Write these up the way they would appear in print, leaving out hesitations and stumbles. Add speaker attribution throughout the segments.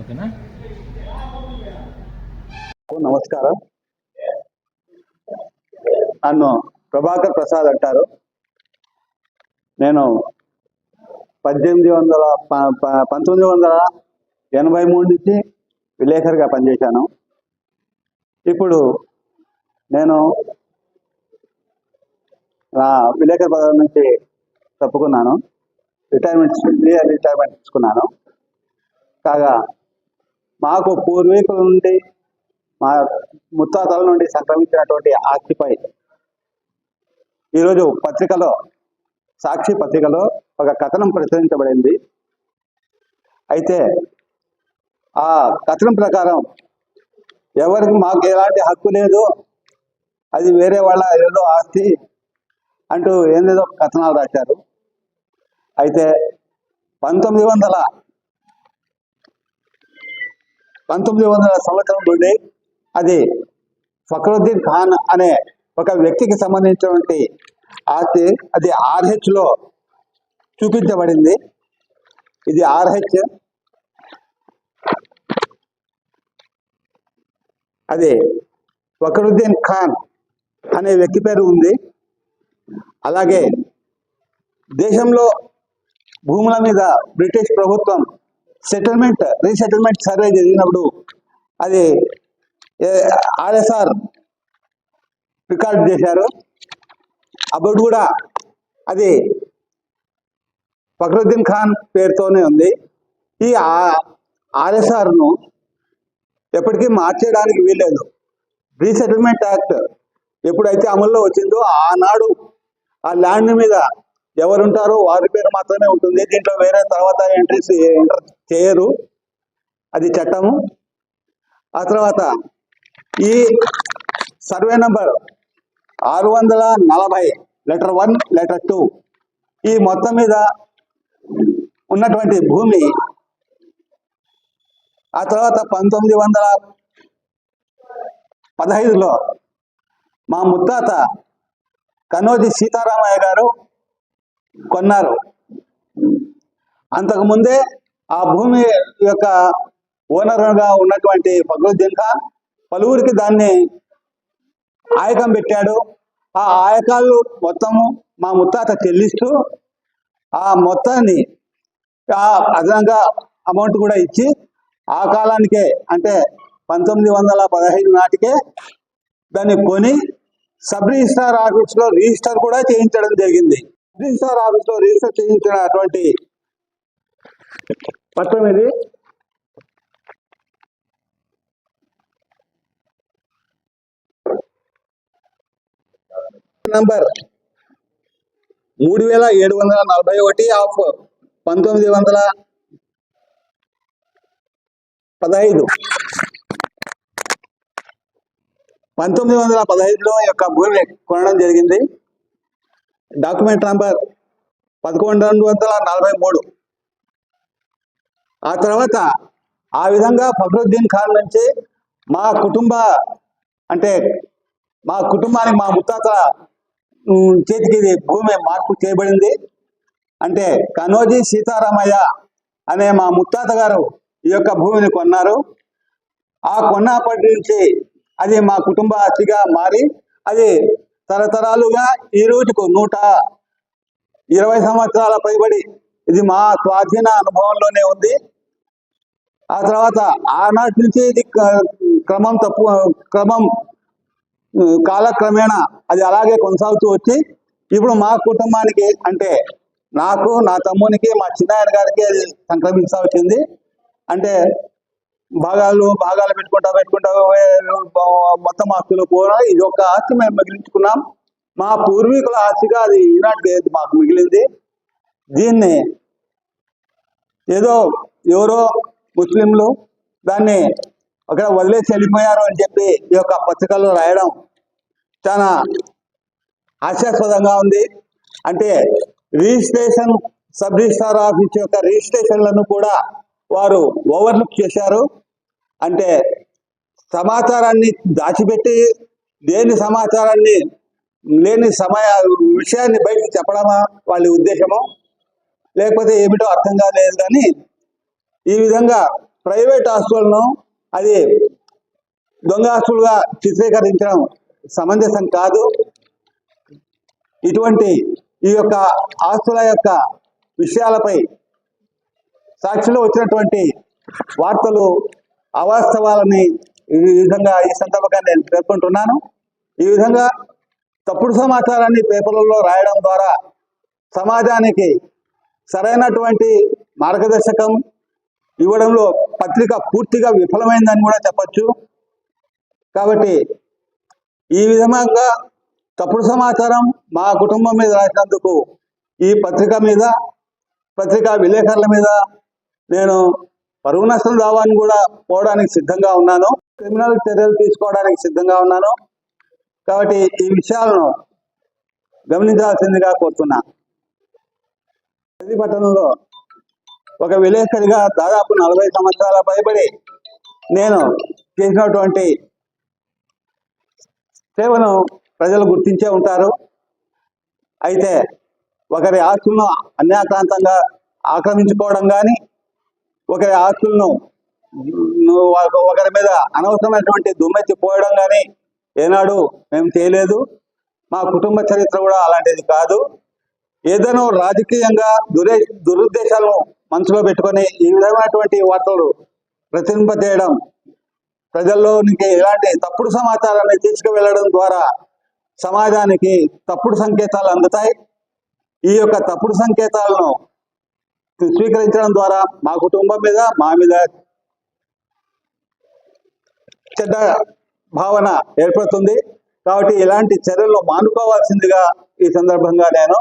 Speaker 1: ఓకేనా?
Speaker 2: నమస్కారం. నన్ను ప్రభాకర్ ప్రసాద్ అంటారు. నేను 1983 నుంచి విలేకరిగా పనిచేశాను. ఇప్పుడు నేను విలేకరి పదవి నుంచి తప్పుకున్నాను. రిటైర్మెంట్ తీసుకున్నాను. కాగా మాకు పూర్వీకుల నుండి, మా ముత్తాతల నుండి సంక్రమించినటువంటి ఆస్తిపై ఈరోజు పత్రికలో, సాక్షి పత్రికలో ఒక కథనం ప్రచురించబడింది. అయితే ఆ కథనం ప్రకారం ఎవరికి మాకు ఎలాంటి హక్కు లేదు, అది వేరే వాళ్ళ ఏదో ఆస్తి అంటూ ఏదేదో కథనాలు రాశారు. అయితే 1900 సంవత్సరం నుండి అది ఫక్రుద్దీన్ ఖాన్ అనే ఒక వ్యక్తికి సంబంధించినటువంటి ఆస్తి. అది RH చూపించబడింది. ఇది RH. అది ఫక్రుద్దీన్ ఖాన్ అనే వ్యక్తి పేరు ఉంది. అలాగే దేశంలో భూముల మీద బ్రిటిష్ ప్రభుత్వం రీసెటిల్మెంట్ సర్వే జరిగినప్పుడు అది RSR రికార్డ్ చేశారు. అప్పుడు కూడా అది ఫక్రుద్దీన్ ఖాన్ పేరుతోనే ఉంది. ఈ RSRను ఎప్పటికీ మార్చేయడానికి వీల్లేదు. రీసెటిల్మెంట్ యాక్ట్ ఎప్పుడైతే అమల్లో వచ్చిందో ఆనాడు ఆ ల్యాండ్ మీద ఎవరుంటారో వారి పేరు మాత్రమే ఉంటుంది. దీంట్లో వేరే తర్వాత ఎంటర్ చేయరు. అది చట్టము. ఆ తర్వాత ఈ సర్వే నంబర్ 640 లెటర్ 1 లెటర్ 2 ఈ మొత్తం మీద ఉన్నటువంటి భూమి ఆ తర్వాత 1915లో మా ముత్తాత కనోజీ సీతారామయ్య గారు కొన్నారు. అంతకుముందే ఆ భూమి యొక్క ఓనర్గా ఉన్నటువంటి ఫక్రుద్దీన్ ఖాన్ పలువురికి దాన్ని ఆయకం పెట్టాడు. ఆ ఆయకాలు మొత్తము మా ముత్తాత చెల్లిస్తూ ఆ మొత్తాన్ని అదనంగా అమౌంట్ కూడా ఇచ్చి ఆ కాలానికే అంటే 1915 నాటికే దాన్ని కొని సబ్ రిజిస్ట్రార్ ఆఫీస్లో రిజిస్టర్ కూడా చేయించడం జరిగింది. రిజిస్ట్రార్ ఆఫీస్లో రిజిస్టర్ చేయించినటువంటి పత్రం ఇది. నంబర్ 3741 ఆఫ్ 1915 1915లో యొక్క భూమి కొనడం జరిగింది. Document number 1143. ఆ తర్వాత ఆ విధంగా ఫక్రుద్దీన్ ఖాన్ నుంచి మా కుటుంబానికి మా ముత్తాత చేతికి ఇది భూమి మార్పు చేయబడింది. అంటే కనోజీ సీతారామయ్య అనే మా ముత్తాత గారు ఈ యొక్క భూమిని కొన్నారు. ఆ కొన్నప్పటి నుంచి అది మా కుటుంబ ఆస్తిగా మారి అది తరతరాలుగా ఈ రోజుకు 120 సంవత్సరాల పైబడి ఇది మా స్వాధీన అనుభవంలోనే ఉంది. ఆ తర్వాత ఆనాటి నుంచి ఇది కాలక్రమేణా అది అలాగే కొనసాగుతూ వచ్చి ఇప్పుడు మా కుటుంబానికి అంటే నాకు, నా తమ్మునికి, మా చిన్నాయన గారికి అది సంక్రమిస్తూ వచ్చింది. అంటే భాగాలు పెట్టుకుంటా మొత్తం ఆస్తులు కూడా ఇది ఒక ఆస్తి మేము మిగిలించుకున్నాం. మా పూర్వీకుల ఆస్తిగా అది ఈనాటికి మాకు మిగిలింది. దీన్ని ఏదో ఎవరో ముస్లింలు దాన్ని అక్కడ వదిలేసి వెళ్ళిపోయారు అని చెప్పి ఈ యొక్క పత్రికల్లో రాయడం చాలా హాస్యాస్పదంగా ఉంది. అంటే రిజిస్ట్రేషన్ సబ్ రిజిస్ట్రార్ ఆఫీస్ యొక్క రిజిస్ట్రేషన్లను కూడా వారు ఓవర్లుక్ చేశారు. అంటే సమాచారాన్ని దాచిపెట్టి లేని విషయాన్ని బయటకు చెప్పడమా వాళ్ళ ఉద్దేశము? లేకపోతే ఏమిటో అర్థం కాలేదు. కానీ ఈ విధంగా ప్రైవేట్ ఆస్తులను అది దొంగ ఆస్తులుగా చిత్రీకరించడం సమంజసం కాదు. ఇటువంటి ఈ యొక్క ఆస్తుల యొక్క విషయాలపై సాక్షిలో వచ్చినటువంటి వార్తలు అవాస్తవాలని ఈ విధంగా ఈ సందర్భంగా నేను పేర్కొంటున్నాను. ఈ విధంగా తప్పుడు సమాచారాన్ని పేపర్లలో రాయడం ద్వారా సమాజానికి సరైనటువంటి మార్గదర్శకం ఇవ్వడంలో పత్రిక పూర్తిగా విఫలమైందని కూడా చెప్పచ్చు. కాబట్టి ఈ విధంగా తప్పుడు సమాచారం మా కుటుంబం మీద రాసినందుకు ఈ పత్రిక మీద, పత్రికా విలేకరుల మీద నేను పరువు నష్టం దావాన్ని కూడా పోవడానికి సిద్ధంగా ఉన్నాను. క్రిమినల్ చర్యలు తీసుకోవడానికి సిద్ధంగా ఉన్నాను. కాబట్టి ఈ విషయాలను గమనించాల్సిందిగా కోరుతున్నా. పట్టణంలో ఒక విలేకరిగా దాదాపు 40 సంవత్సరాల పైబడి నేను చేసినటువంటి సేవను ప్రజలు గుర్తించే ఉంటారు. అయితే ఒకరి ఆస్తులను అన్యాక్రాంతంగా ఆక్రమించుకోవడం కానీ, ఒకరి ఆస్తులను ఒకరి మీద అనవసరమైనటువంటి దుమ్మెత్తి పోయడం కానీ ఏనాడు మేము చేయలేదు. మా కుటుంబ చరిత్ర కూడా అలాంటిది కాదు. ఏదైనా రాజకీయంగా దురుద్దేశాలను మనసులో పెట్టుకొని ఈ విధమైనటువంటి వార్తలు ప్రచురింపజేయడం, ప్రజల్లోనికి ఇలాంటి తప్పుడు సమాచారాన్ని తీసుకువెళ్ళడం ద్వారా సమాజానికి తప్పుడు సంకేతాలు అందుతాయి. ఈ యొక్క తప్పుడు సంకేతాలను స్వీకరించడం ద్వారా మా కుటుంబం మీద, మా మీద చెడ్డ భావన ఏర్పడుతుంది. కాబట్టి ఇలాంటి చర్యలు మానుకోవాల్సిందిగా ఈ సందర్భంగా నేను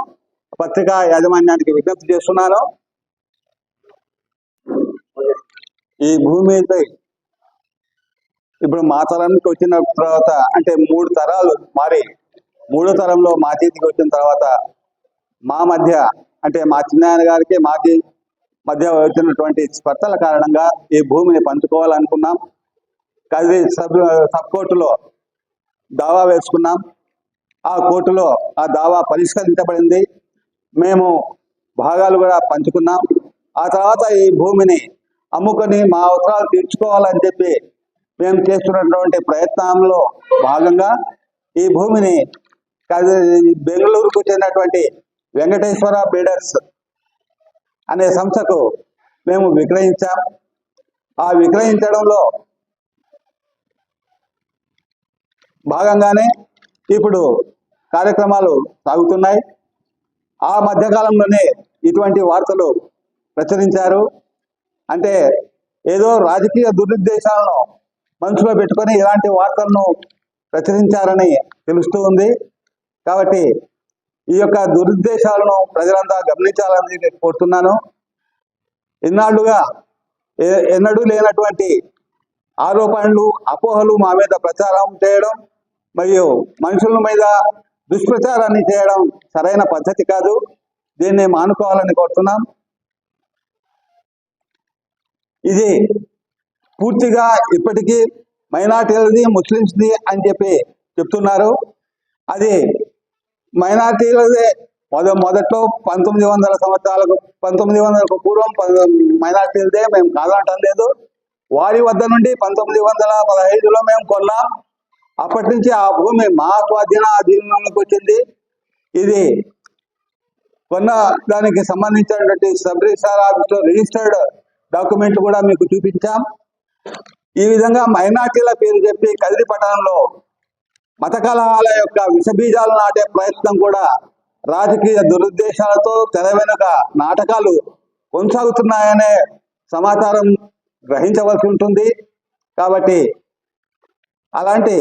Speaker 2: పత్రికా యాజమాన్యానికి విజ్ఞప్తి చేస్తున్నాను. ఈ భూమిపై ఇప్పుడు మా తరానికి వచ్చిన తర్వాత, అంటే 3 తరాలు మారి 3వ తరంలో మా చేతికి వచ్చిన తర్వాత మా మధ్య, అంటే మా చిన్నాయన గారికి మాకి మధ్య వచ్చినటువంటి స్పర్ధల కారణంగా ఈ భూమిని పంచుకోవాలనుకున్నాం. కదిరి సబ్ కోర్టులో దావా వేసుకున్నాం. ఆ కోర్టులో ఆ దావా పరిష్కరించబడింది. మేము భాగాలు కూడా పంచుకున్నాం. ఆ తర్వాత ఈ భూమిని అమ్ముకొని మా అవసరాలు తీర్చుకోవాలని చెప్పి మేము చేస్తున్నటువంటి ప్రయత్నంలో భాగంగా ఈ భూమిని బెంగళూరుకు చెందినటువంటి వెంకటేశ్వర బిల్డర్స్ అనే సంస్థకు మేము విక్రయించాం. ఆ విక్రయించడంలో భాగంగానే ఇప్పుడు కార్యక్రమాలు సాగుతున్నాయి. ఆ మధ్యకాలంలోనే ఇటువంటి వార్తలు ప్రచురించారు. అంటే ఏదో రాజకీయ దురుద్దేశాలను మనసులో పెట్టుకొని ఇలాంటి వార్తలను ప్రచురించారని తెలుస్తూ ఉంది. కాబట్టి ఈ యొక్క దురుద్దేశాలను ప్రజలంతా గమనించాలని కోరుతున్నాను. ఇన్నాళ్లుగా ఎన్నడూ లేనటువంటి ఆరోపణలు, అపోహలు మా మీద ప్రచారం చేయడం మరియు మనుషుల మీద దుష్ప్రచారాన్ని చేయడం సరైన పద్ధతి కాదు. దీన్ని మానుకోవాలని కోరుతున్నాం. ఇది పూర్తిగా ఇప్పటికీ మైనార్టీలది, ముస్లిమ్స్ది అని చెప్పి చెప్తున్నారు. అది మైనార్టీలదే. మొదట్లో 1900 సంవత్సరాలకు 1900కు పూర్వం మైనార్టీలదే, మేము కాదంటం లేదు. వారి వద్ద నుండి 1915లో మేము కొన్నాం. అప్పటి నుంచి ఆ భూమి మా అధీనంలోకి వచ్చింది. ఇది కొన్న దానికి సంబంధించినటువంటి సబ్ రిజిస్ట్రార్ ఆఫీస్లో రిజిస్టర్డ్ డాక్యుమెంట్ కూడా మీకు చూపించాం. ఈ విధంగా మైనార్టీల పేరు చెప్పి కదిరి పట్టణంలో మత కలహాల యొక్క విషబీజాలు నాటే ప్రయత్నం కూడా రాజకీయ దురుద్దేశాలతో తెర వెనుక నాటకాలు కొనసాగుతున్నాయనే సమాచారం గ్రహించవలసి ఉంటుంది. కాబట్టి అలాంటి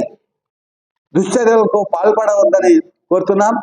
Speaker 2: దుశ్చర్యలకు పాల్పడవద్దని కోరుతున్నాం.